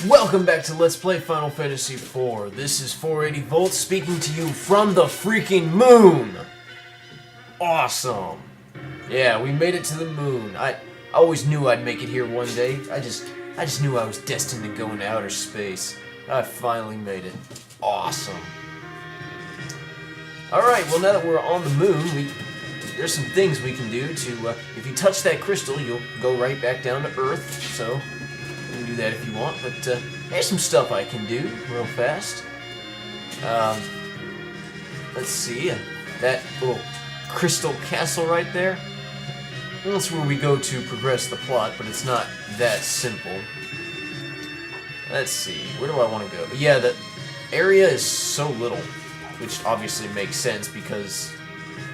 Welcome back to Let's Play Final Fantasy IV. This is 480 Volts speaking to you from the freaking moon! Awesome! Yeah, we made it to the moon. I always knew I'd make it here one day. I just knew I was destined to go into outer space. I finally made it. Awesome. Alright, well now that we're on the moon, there's some things we can do to, if you touch that crystal, you'll go right back down to Earth, so you can do that if you want, but there's some stuff I can do real fast. Let's see, that little crystal castle right there, that's where we go to progress the plot, but it's not that simple. Let's see, where do I want to go? Yeah, the area is so little, which obviously makes sense because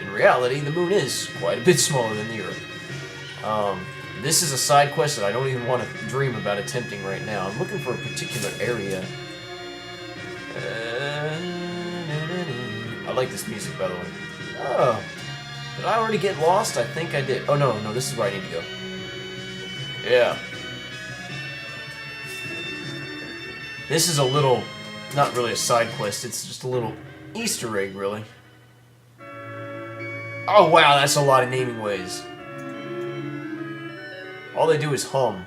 in reality the moon is quite a bit smaller than the Earth. This is a side quest that I don't even want to dream about attempting right now. I'm looking for a particular area. I like this music, by the way. Oh, did I already get lost? I think I did. Oh no, this is where I need to go. Yeah. This is a little, not really a side quest, it's just a little Easter egg, really. Oh wow, that's a lot of naming ways. All they do is hum.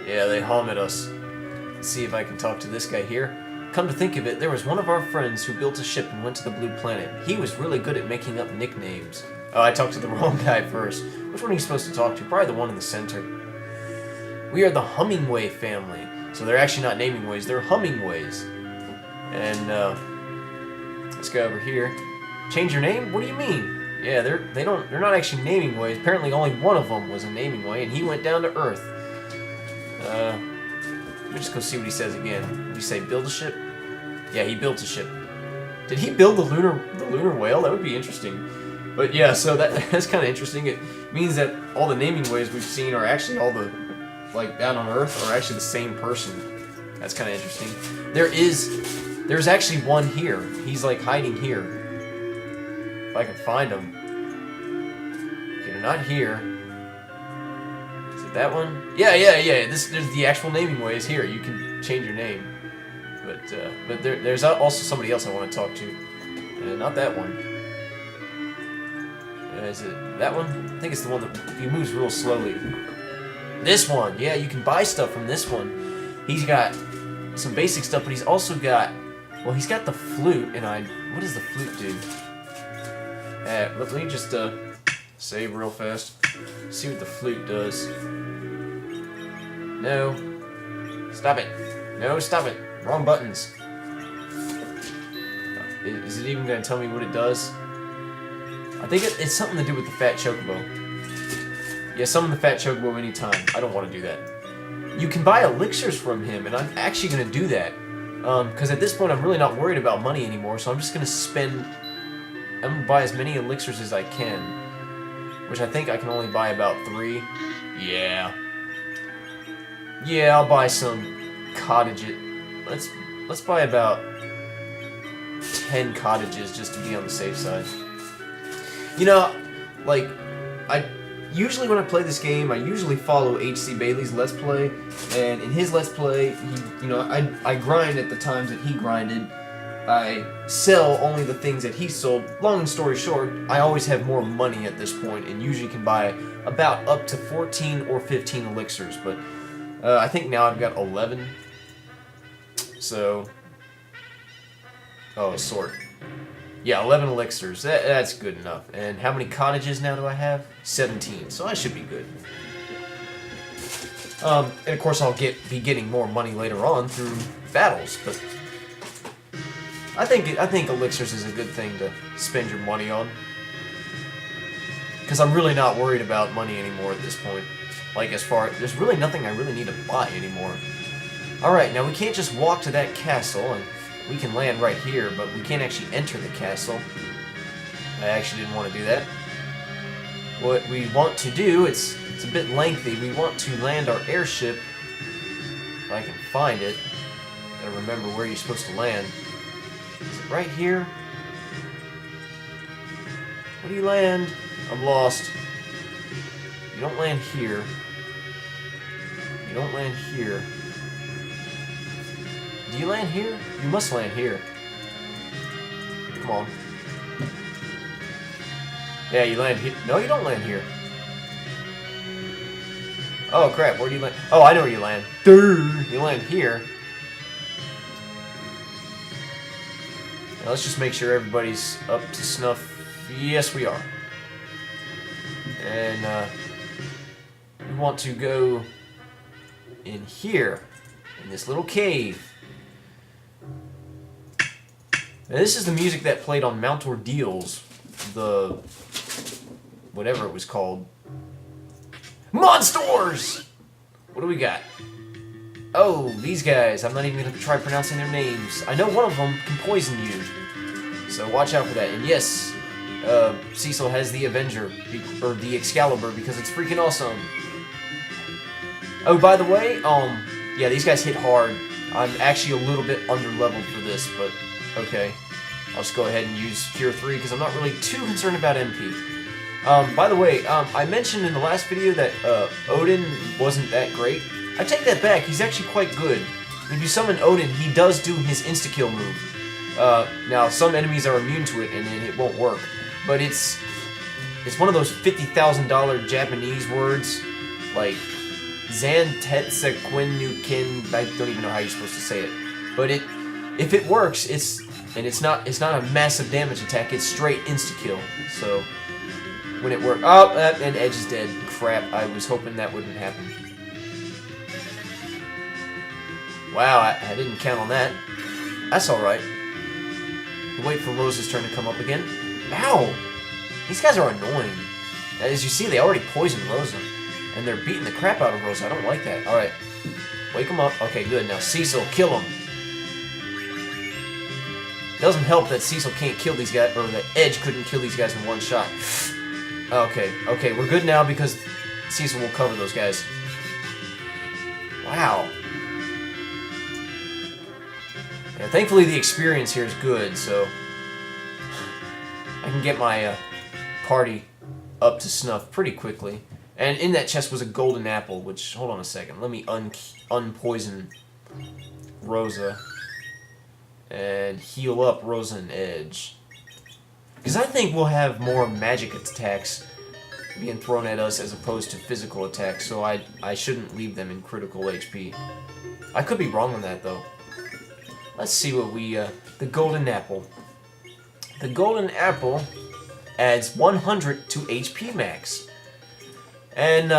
Yeah, they hum at us. Let's see if I can talk to this guy here. Come to think of it, there was one of our friends who built a ship and went to the Blue Planet. He was really good at making up nicknames. Oh, I talked to the wrong guy first. Which one are you supposed to talk to? Probably the one in the center. We are the Hummingway family. So they're actually not naming ways, they're humming ways. And, let's go over here. Change your name? What do you mean? Yeah, they're not actually naming ways. Apparently only one of them was a naming way, and he went down to Earth. Let me just go see what he says again. Did he say build a ship? Yeah, he built a ship. Did he build the lunar whale? That would be interesting. But yeah, so that's kind of interesting. It means that all the naming ways we've seen are actually all the, like, down on Earth are actually the same person. That's kind of interesting. There's actually one here. He's like hiding here. If I can find him. Okay, they're not here. Is it that one? Yeah. There's the actual naming way is here. You can change your name. But there's also somebody else I want to talk to. Not that one. Is it that one? I think it's the one that he moves real slowly. This one. Yeah, you can buy stuff from this one. He's got some basic stuff, but he's also got, well, he's got the flute, and what does the flute do? Let me just save real fast. See what the flute does. No. Stop it. No, stop it. Wrong buttons. Is it even going to tell me what it does? I think it's something to do with the Fat Chocobo. Yeah, summon the Fat Chocobo anytime. I don't want to do that. You can buy elixirs from him, and I'm actually going to do that. Because at this point I'm really not worried about money anymore, so I'm just going to spend... I'm going to buy as many elixirs as I can. Which I think I can only buy about 3. Yeah. Yeah, I'll buy some cottages. Let's buy about 10 cottages just to be on the safe side. You know, like, usually when I play this game, I usually follow H.C. Bailey's Let's Play. And in his Let's Play, I grind at the times that he grinded. I sell only the things that he sold. Long story short, I always have more money at this point and usually can buy about up to 14 or 15 elixirs, but I think now I've got 11. So, oh, sword. Yeah, 11 elixirs. That's good enough. And how many cottages now do I have? 17. So I should be good. And of course I'll be getting more money later on through battles, but I think elixirs is a good thing to spend your money on. Because I'm really not worried about money anymore at this point. Like, there's really nothing I really need to buy anymore. Alright, now we can't just walk to that castle, and we can land right here, but we can't actually enter the castle. I actually didn't want to do that. What we want to do, it's a bit lengthy, we want to land our airship, if I can find it. Gotta remember where you're supposed to land. Is it right here? Where do you land? I'm lost. You don't land here. You don't land here. Do you land here? You must land here. Come on. Yeah, you land here. No, you don't land here. Oh, crap. Where do you land? Oh, I know where you land. You land here. Now, let's just make sure everybody's up to snuff. Yes, we are. And, we want to go in here, in this little cave. Now, this is the music that played on Mount Ordeals, the whatever it was called. Monsters! What do we got? Oh, these guys. I'm not even going to try pronouncing their names. I know one of them can poison you, so watch out for that. And yes, Cecil has the Avenger, or the Excalibur, because it's freaking awesome. Oh, by the way, yeah, these guys hit hard. I'm actually a little bit under-leveled for this, but okay. I'll just go ahead and use Cure 3, because I'm not really too concerned about MP. By the way, I mentioned in the last video that Odin wasn't that great. I take that back, he's actually quite good. If you summon Odin, he does do his insta-kill move. Now, some enemies are immune to it, and it won't work. But it's one of those $50,000 Japanese words, like Zantetsuquenukin. I don't even know how you're supposed to say it. But if it works, it's not a massive damage attack. It's straight insta-kill. So when it works, oh, and Edge is dead. Crap! I was hoping that wouldn't happen. Wow, I didn't count on that. That's all right. Wait for Rosa's turn to come up again. Ow! These guys are annoying. As you see, they already poisoned Rosa. And they're beating the crap out of Rosa. I don't like that. Alright. Wake him up. Okay, good. Now, Cecil, kill him. It doesn't help that Cecil can't kill these guys, or that Edge couldn't kill these guys in one shot. Okay, we're good now because Cecil will cover those guys. Wow. Yeah, thankfully the experience here is good, so I can get my party up to snuff pretty quickly. And in that chest was a golden apple, which, hold on a second, let me unpoison Rosa and heal up Rosa and Edge. Because I think we'll have more magic attacks being thrown at us as opposed to physical attacks, so I shouldn't leave them in critical HP. I could be wrong on that, though. Let's see what we, the golden apple. The golden apple adds 100 to HP max. And,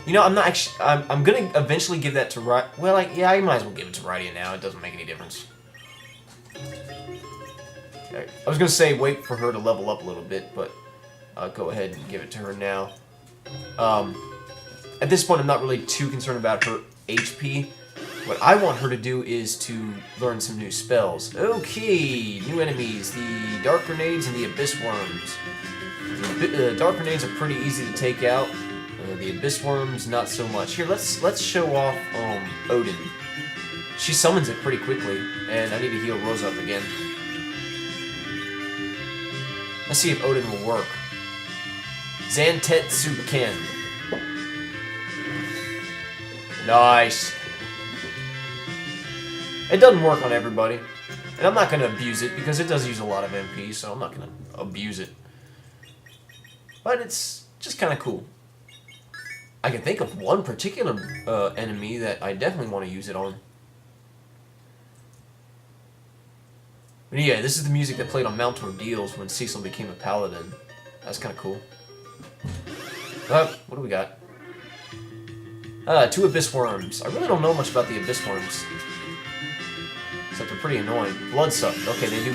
you know, I'm not actually, I'm gonna eventually give that to well, yeah, I might as well give it to Rydia now. It doesn't make any difference. Okay. I was gonna say wait for her to level up a little bit, but I'll go ahead and give it to her now. At this point, I'm not really too concerned about her HP. What I want her to do is to learn some new spells. Okay, new enemies, the Dark Grenades and the Abyss Worms. The Dark Grenades are pretty easy to take out. The Abyss Worms, not so much. Here, let's show off Odin. She summons it pretty quickly, and I need to heal Rosa up again. Let's see if Odin will work. Zantetsuken. Nice. It doesn't work on everybody, and I'm not going to abuse it because it does use a lot of MP, so I'm not going to abuse it. But it's just kind of cool. I can think of one particular enemy that I definitely want to use it on. But yeah, this is the music that played on Mount Ordeals when Cecil became a paladin. That's kind of cool. What do we got? 2 Abyss Worms. I really don't know much about the Abyss Worms. Except they're pretty annoying. Bloodsuck. Okay,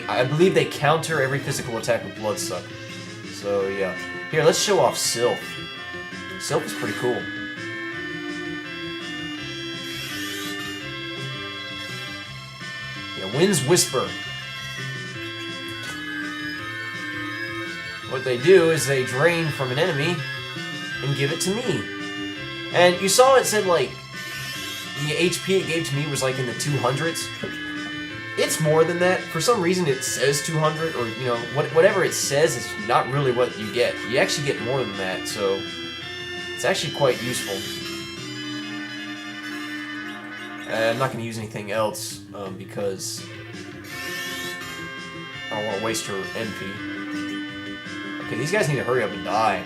I believe they counter every physical attack with Bloodsuck. So, yeah. Here, let's show off Sylph. Sylph is pretty cool. Yeah, Wind's Whisper. What they do is they drain from an enemy and give it to me. And you saw it said, like, the HP it gave to me was, like, in the 200s. It's more than that. For some reason, it says 200, or, you know, whatever it says is not really what you get. You actually get more than that, so It's actually quite useful. I'm not going to use anything else because I don't want to waste her NP. Okay, these guys need to hurry up and die.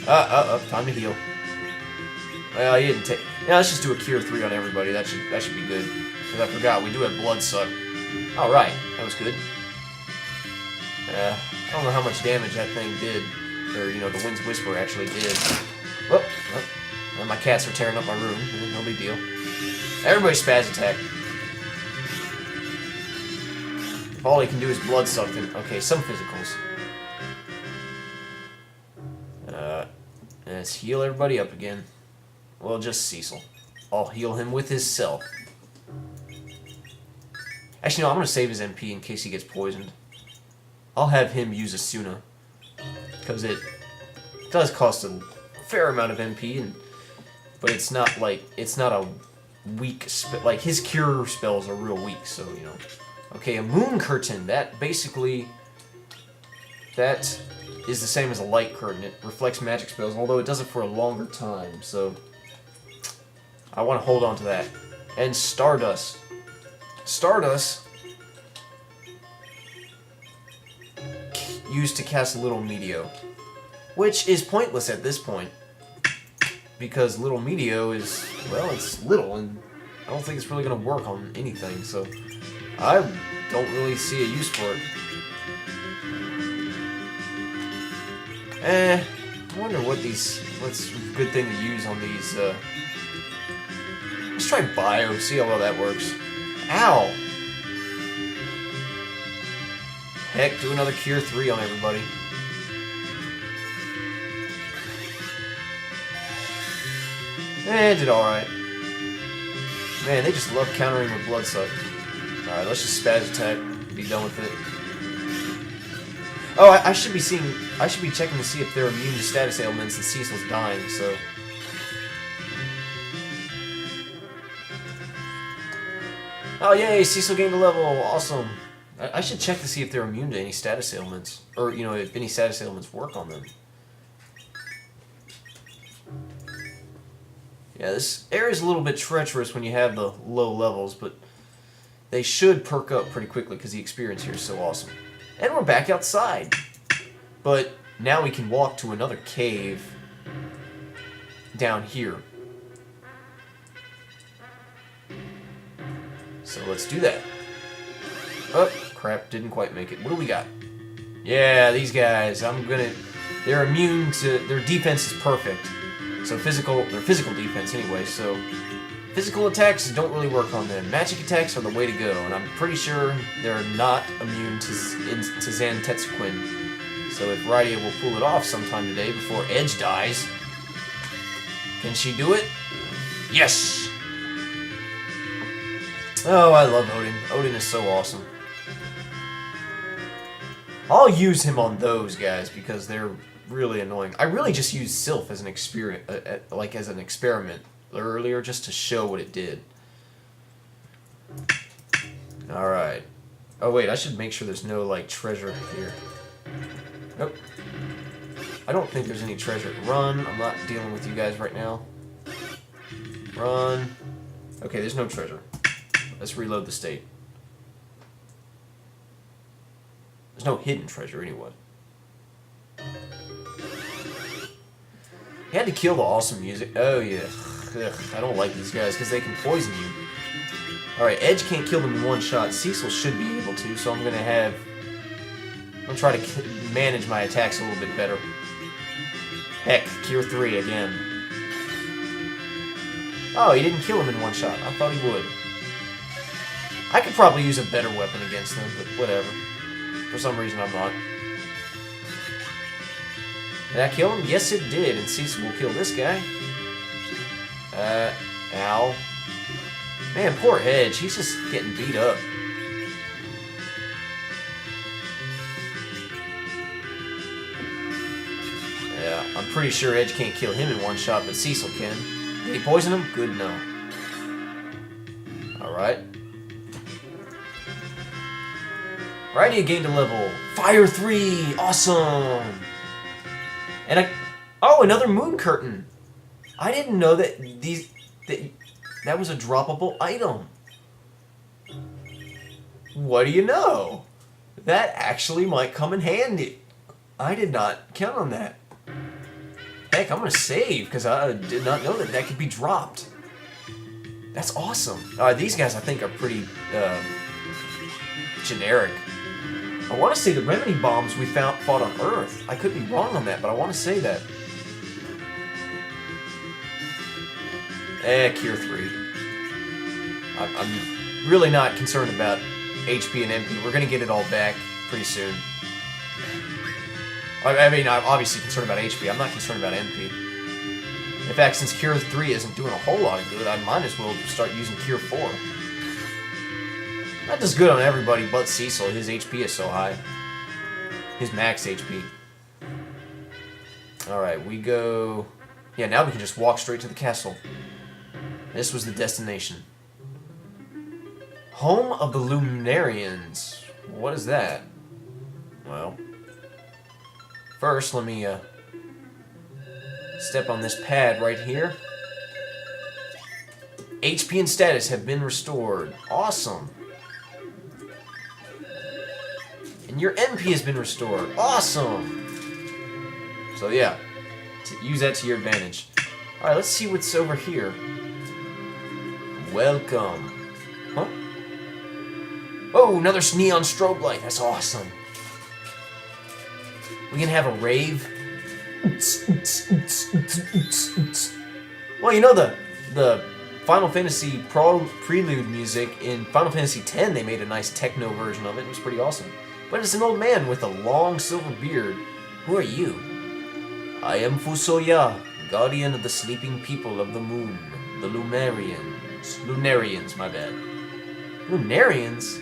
Time to heal. Well, he didn't take... Yeah, let's just do a Cure 3 on everybody. That should be good. Because I forgot, we do have Blood Suck. Alright, that was good. I don't know how much damage that thing did. Or, you know, the Wind's Whisper actually did. Well, my cats are tearing up my room. No big deal. Everybody spaz attack. If all he can do is Blood Suck, then... Okay, some physicals. Let's heal everybody up again. Well, just Cecil. I'll heal him with his self. Actually, no, I'm going to save his MP in case he gets poisoned. I'll have him use Asuna. Because it does cost a fair amount of MP, but it's not like, it's not a weak spell. Like, his cure spells are real weak, so, you know. Okay, a Moon Curtain. That basically, that is the same as a Light Curtain. It reflects magic spells, although it does it for a longer time, so I want to hold on to that. And Stardust. Stardust used to cast Little Meteo, which is pointless at this point, because Little Meteo is, well, it's little, and I don't think it's really going to work on anything, so I don't really see a use for it. I wonder what's a good thing to use on these, let's try Bio, see how well that works. Ow! Heck, do another Cure 3 on everybody. Did alright. Man, they just love countering with Blood Suck. Alright, let's just spaz attack, be done with it. Oh, I should be checking to see if they're immune to status ailments and Cecil's dying, so... Oh, yay, Cecil gained a level, awesome. I should check to see if they're immune to any status ailments, or, you know, if any status ailments work on them. Yeah, this area is a little bit treacherous when you have the low levels, but they should perk up pretty quickly because the experience here is so awesome. And we're back outside. But now we can walk to another cave down here. So let's do that. Oh, crap, didn't quite make it. What do we got? Yeah, these guys, they're immune to, their defense is perfect. So their physical defense anyway, so physical attacks don't really work on them. Magic attacks are the way to go, and I'm pretty sure they're not immune to Zantetsuquin. So if Rydia will pull it off sometime today before Edge dies, can she do it? Yes! Oh, I love Odin. Odin is so awesome. I'll use him on those guys because they're really annoying. I really just used Sylph as an experiment earlier just to show what it did. Alright. Oh wait, I should make sure there's no, like, treasure here. Nope. I don't think there's any treasure. Run. I'm not dealing with you guys right now. Run. Okay, there's no treasure. Let's reload the state. There's no hidden treasure anyway. You had to kill the awesome music. Oh yeah. Ugh, I don't like these guys because they can poison you. Alright, Edge can't kill them in one shot. Cecil should be able to, so I'm going to try to manage my attacks a little bit better. Heck, Cure 3 again. Oh, he didn't kill him in one shot. I thought he would. I could probably use a better weapon against them, but whatever. For some reason, I'm not. Did I kill him? Yes, it did, and Cecil will kill this guy. Ow. Man, poor Edge. He's just getting beat up. Yeah, I'm pretty sure Edge can't kill him in one shot, but Cecil can. Did he poison him? Good, no. Alright. Rydia gained a level. Fire 3! Awesome! And Oh, another moon curtain. I didn't know that that was a droppable item. What do you know? That actually might come in handy. I did not count on that. Heck, I'm gonna save because I did not know that that could be dropped. That's awesome. These guys I think are pretty generic. I want to say the remedy bombs we fought on Earth. I could be wrong on that, but I want to say that. Cure 3. I'm really not concerned about HP and MP. We're gonna get it all back pretty soon. I mean, I'm obviously concerned about HP. I'm not concerned about MP. In fact, since Cure 3 isn't doing a whole lot of good, I might as well start using Cure 4. That does good on everybody but Cecil. His HP is so high. His max HP. Alright, we go... Yeah, now we can just walk straight to the castle. This was the destination. Home of the Lunarians. What is that? Well... First, let me step on this pad right here. HP and status have been restored. Awesome. And your MP has been restored. Awesome. So yeah, use that to your advantage. Alright, let's see what's over here. Welcome. Huh? Oh, another neon strobe light. That's awesome. We can have a rave. Well, you know the Final Fantasy Prelude music in Final Fantasy X, they made a nice techno version of it. It was pretty awesome. But it's an old man with a long silver beard. Who are you? I am Fusoya, guardian of the sleeping people of the moon, the Lunarians. Lunarians, my bad. Lunarians?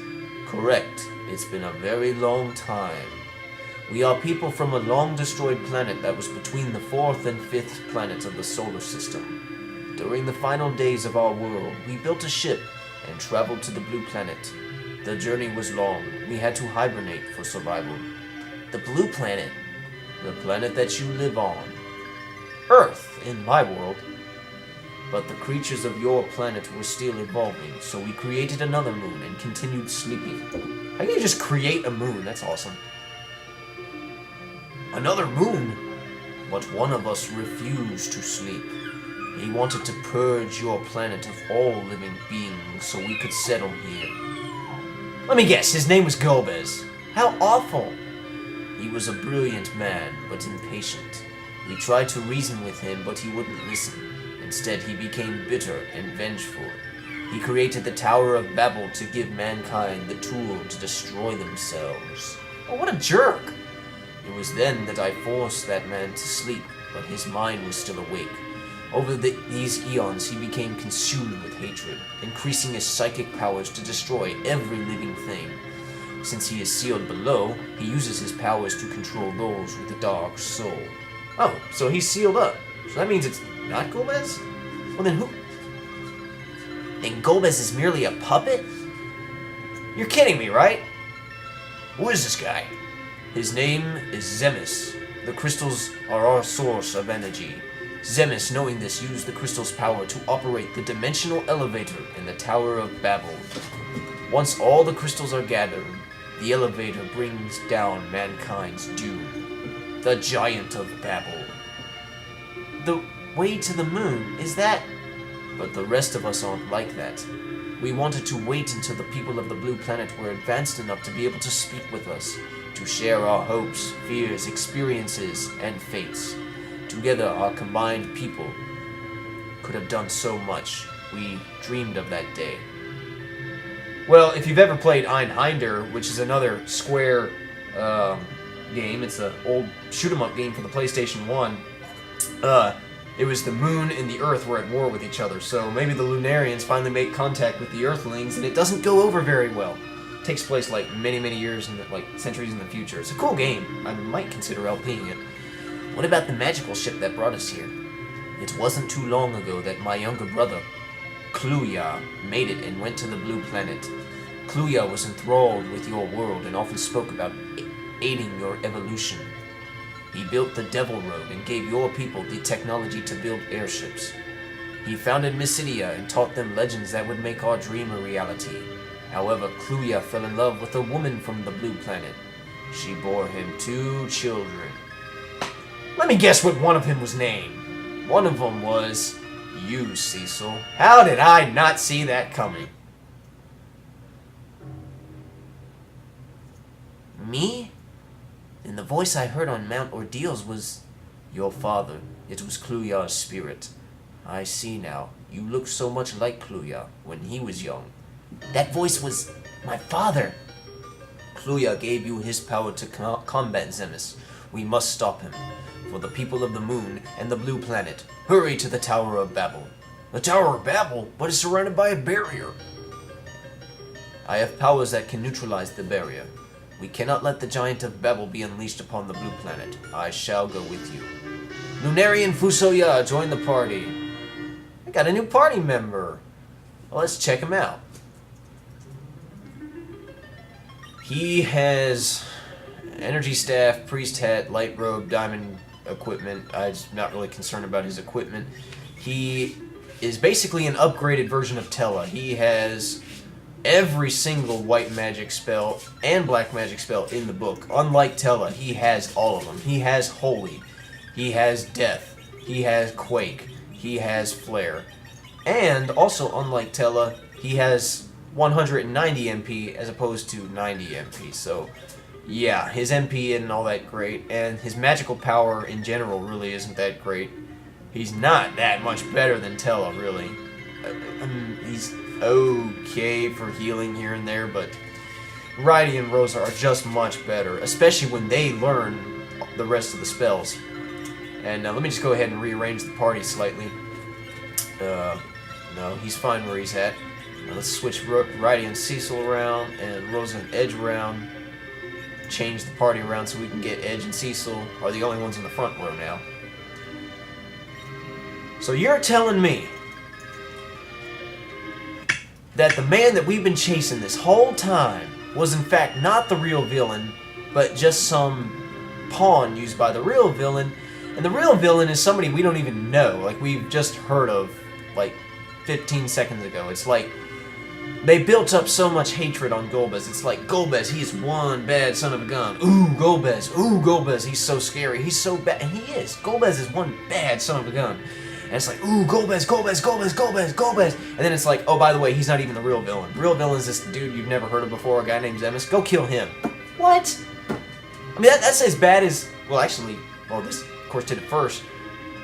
Correct. It's been a very long time. We are people from a long-destroyed planet that was between the 4th and 5th planets of the solar system. During the final days of our world, we built a ship and traveled to the blue planet. The journey was long. We had to hibernate for survival. The blue planet? The planet that you live on. Earth, in my world. But the creatures of your planet were still evolving, so we created another moon and continued sleeping. How can you just create a moon? That's awesome. Another moon? But one of us refused to sleep. He wanted to purge your planet of all living beings so we could settle here. Let me guess, his name was Golbez. How awful! He was a brilliant man, but impatient. We tried to reason with him, but he wouldn't listen. Instead, he became bitter and vengeful. He created the Tower of Babel to give mankind the tool to destroy themselves. Oh, what a jerk! It was then that I forced that man to sleep, but his mind was still awake. Over these eons, he became consumed with hatred, increasing his psychic powers to destroy every living thing. Since he is sealed below, he uses his powers to control those with a dark soul. Oh, so he's sealed up. So that means it's not Golbez? Well then who? Then Golbez is merely a puppet? You're kidding me, right? Who is this guy? His name is Zemis. The crystals are our source of energy. Zemis, knowing this, used the crystal's power to operate the dimensional elevator in the Tower of Babel. Once all the crystals are gathered, the elevator brings down mankind's doom. The Giant of Babel. The way to the moon, is that... But the rest of us aren't like that. We wanted to wait until the people of the blue planet were advanced enough to be able to speak with us, to share our hopes, fears, experiences, and fates. Together, our combined people could have done so much. We dreamed of that day. Well, if you've ever played Einhinder, which is another Square game, it's an old shoot-'em-up game for the PlayStation 1, it was the moon and the Earth were at war with each other, so maybe the Lunarians finally make contact with the Earthlings, and it doesn't go over very well. It takes place like many years, like centuries in the future. It's a cool game. I might consider LPing it. What about the magical ship that brought us here? It wasn't too long ago that my younger brother, Kluya, made it and went to the blue planet. Kluya was enthralled with your world and often spoke about aiding your evolution. He built the Devil Road and gave your people the technology to build airships. He founded Mysidia and taught them legends that would make our dream a reality. However, Kluya fell in love with a woman from the blue planet. She bore him 2 children. Let me guess what one of them was named. One of them was you, Cecil. How did I not see that coming? Me? And the voice I heard on Mount Ordeals was your father. It was Kluya's spirit. I see now. You look so much like Kluya when he was young. That voice was my father. Kluya gave you his power to combat Zemus. We must stop him. For the people of the moon and the blue planet, hurry to the Tower of Babel. The Tower of Babel? But it's surrounded by a barrier. I have powers that can neutralize the barrier. We cannot let the Giant of Babel be unleashed upon the blue planet. I shall go with you. Lunarian Fusoya, join the party. I got a new party member. Well, let's check him out. He has energy staff, priest hat, light robe, diamond equipment. I'm not really concerned about his equipment. He is basically an upgraded version of Tella. He has every single white magic spell and black magic spell in the book. Unlike Tella, he has all of them. He has Holy. He has Death. He has Quake. He has Flare. And also, unlike Tella, he has 190 MP as opposed to 90 MP. So, yeah, his MP isn't all that great, and his magical power in general really isn't that great. He's not that much better than Tella, really. He's okay for healing here and there, but Raidi and Rosa are just much better, especially when they learn the rest of the spells. And let me just go ahead and rearrange the party slightly. No, he's fine where he's at. Now let's switch Raidi and Cecil around, and Rosa and Edge around. Change the party around so we can get Edge and Cecil are the only ones in the front row now. So you're telling me that the man that we've been chasing this whole time was in fact not the real villain, but just some pawn used by the real villain, and the real villain is somebody we don't even know, like we've just heard of like 15 seconds ago. It's like they built up so much hatred on Golbez. It's like, Golbez, he's one bad son of a gun. Ooh, Golbez, he's so scary, he's so bad. And he is. Golbez is one bad son of a gun. And it's like, ooh, Golbez. And then it's like, oh, by the way, he's not even the real villain. The real villain is this dude you've never heard of before, a guy named Zemus. Go kill him. What? I mean, that's as bad as, well, actually, well, this, of course, did it first.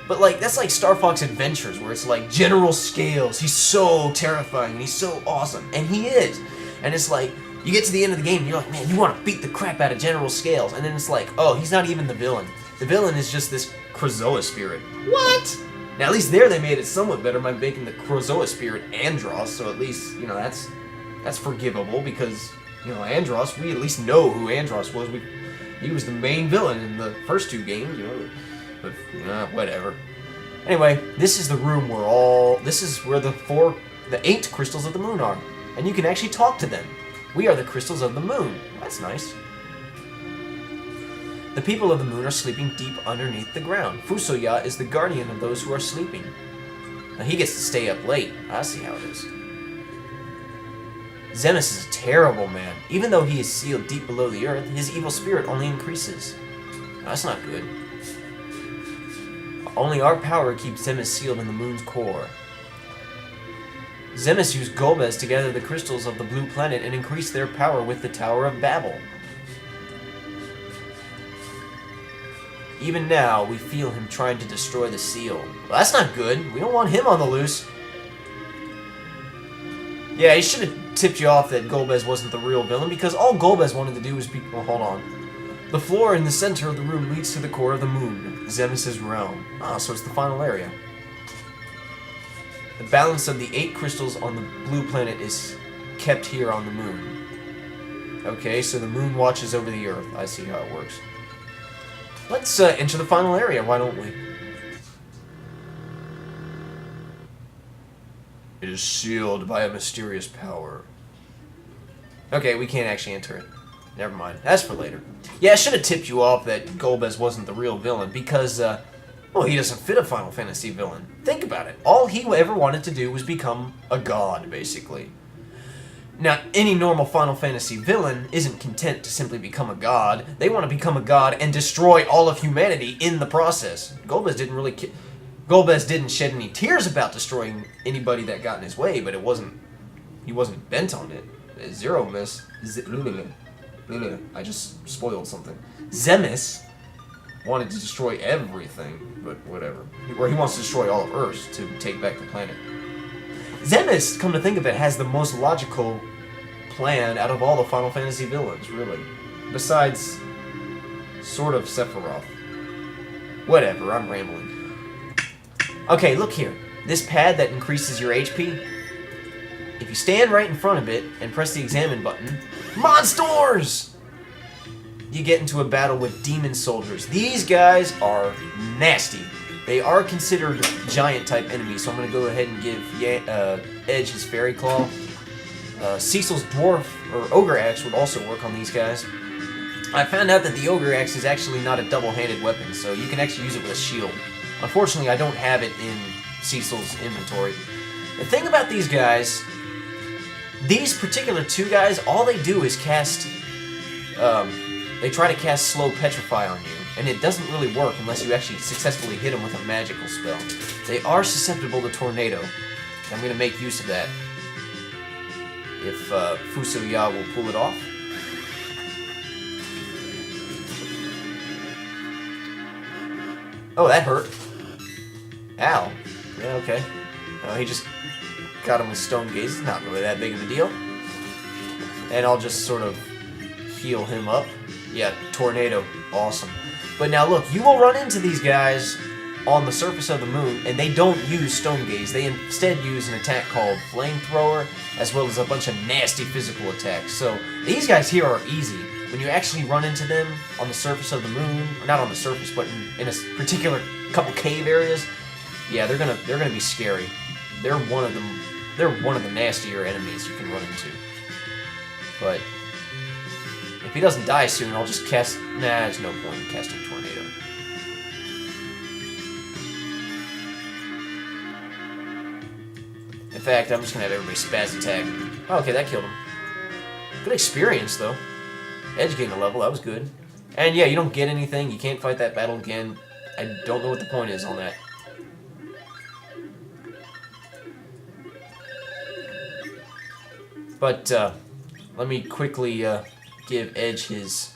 But, like, that's like Star Fox Adventures, where it's like General Scales. He's so terrifying, and he's so awesome. And he is. And it's like, you get to the end of the game, and you're like, man, you want to beat the crap out of General Scales. And then it's like, oh, he's not even the villain. The villain is just this Krazoa spirit. What? Now, at least there they made it somewhat better by making the Krazoa spirit Andros, so at least, you know, that's forgivable, because, you know, Andros, we at least know who Andros was. He was the main villain in the first 2 games, you know. But, whatever. Anyway, this is the room where this is where the 8 crystals of the moon are. And you can actually talk to them. We are the crystals of the moon. That's nice. The people of the moon are sleeping deep underneath the ground. Fusoya is the guardian of those who are sleeping. Now he gets to stay up late. I see how it is. Zemus is a terrible man. Even though he is sealed deep below the earth, his evil spirit only increases. That's not good. Only our power keeps Zemus sealed in the moon's core. Zemus used Golbez to gather the crystals of the blue planet and increase their power with the Tower of Babel. Even now, we feel him trying to destroy the seal. Well, that's not good. We don't want him on the loose. Yeah, he should have tipped you off that Golbez wasn't the real villain, because all Golbez wanted to do was be... Well, hold on. The floor in the center of the room leads to the core of the moon, Zemus' realm. Ah, so it's the final area. The balance of the 8 crystals on the blue planet is kept here on the moon. Okay, so the moon watches over the earth. I see how it works. Let's enter the final area, why don't we? It is sealed by a mysterious power. Okay, we can't actually enter it. Never mind. That's for later. Yeah, I should have tipped you off that Golbez wasn't the real villain because, well, he doesn't fit a Final Fantasy villain. Think about it. All he ever wanted to do was become a god, basically. Now, any normal Final Fantasy villain isn't content to simply become a god. They want to become a god and destroy all of humanity in the process. Golbez didn't shed any tears about destroying anybody that got in his way, but he wasn't bent on it. I just spoiled something. Zemus wanted to destroy everything, but whatever. He wants to destroy all of Earth to take back the planet. Zemus, come to think of it, has the most logical plan out of all the Final Fantasy villains, really. Besides, sort of Sephiroth. Whatever, I'm rambling. Okay, look here. This pad that increases your HP, if you stand right in front of it and press the examine button, monsters! You get into a battle with demon soldiers. These guys are nasty. They are considered giant-type enemies, so I'm going to go ahead and give Edge his Fairy Claw. Cecil's Dwarf, or Ogre Axe, would also work on these guys. I found out that the Ogre Axe is actually not a double-handed weapon, so you can actually use it with a shield. Unfortunately, I don't have it in Cecil's inventory. The thing about these guys, these particular two guys, all they do is cast, they try to cast Slow Petrify on you, and it doesn't really work unless you actually successfully hit them with a magical spell. They are susceptible to Tornado, and I'm going to make use of that if Fusoya will pull it off. Oh, that hurt. Ow. Yeah, okay. He just got him with Stone Gaze. It's not really that big of a deal. And I'll just sort of heal him up. Yeah, Tornado. Awesome. But now look, you will run into these guys on the surface of the moon, and they don't use Stone Gaze. They instead use an attack called Flamethrower, as well as a bunch of nasty physical attacks. So these guys here are easy. When you actually run into them on the surface of the moon, or not on the surface, but in a particular couple cave areas, yeah, they're gonna be scary. They're one of the nastier enemies you can run into. But if he doesn't die soon, I'll just cast. Nah, there's no point in casting Tornado. In fact, I'm just gonna have everybody spaz attack. Oh, okay, that killed him. Good experience though. Edge gained a level, that was good. And yeah, you don't get anything, you can't fight that battle again. I don't know what the point is on that. But, let me quickly, give Edge his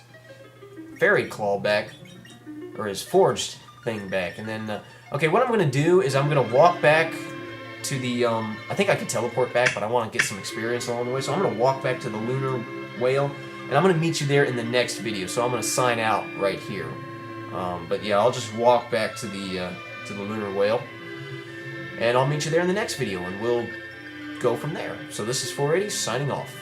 Fairy Claw back, or his forged thing back, and then, okay, what I'm gonna do is I'm gonna walk back to the, I think I could teleport back, but I want to get some experience along the way, so I'm gonna walk back to the Lunar Whale, and I'm going to meet you there in the next video, so I'm going to sign out right here. But yeah, I'll just walk back to the Lunar Whale, and I'll meet you there in the next video, and we'll go from there. So this is 480, signing off.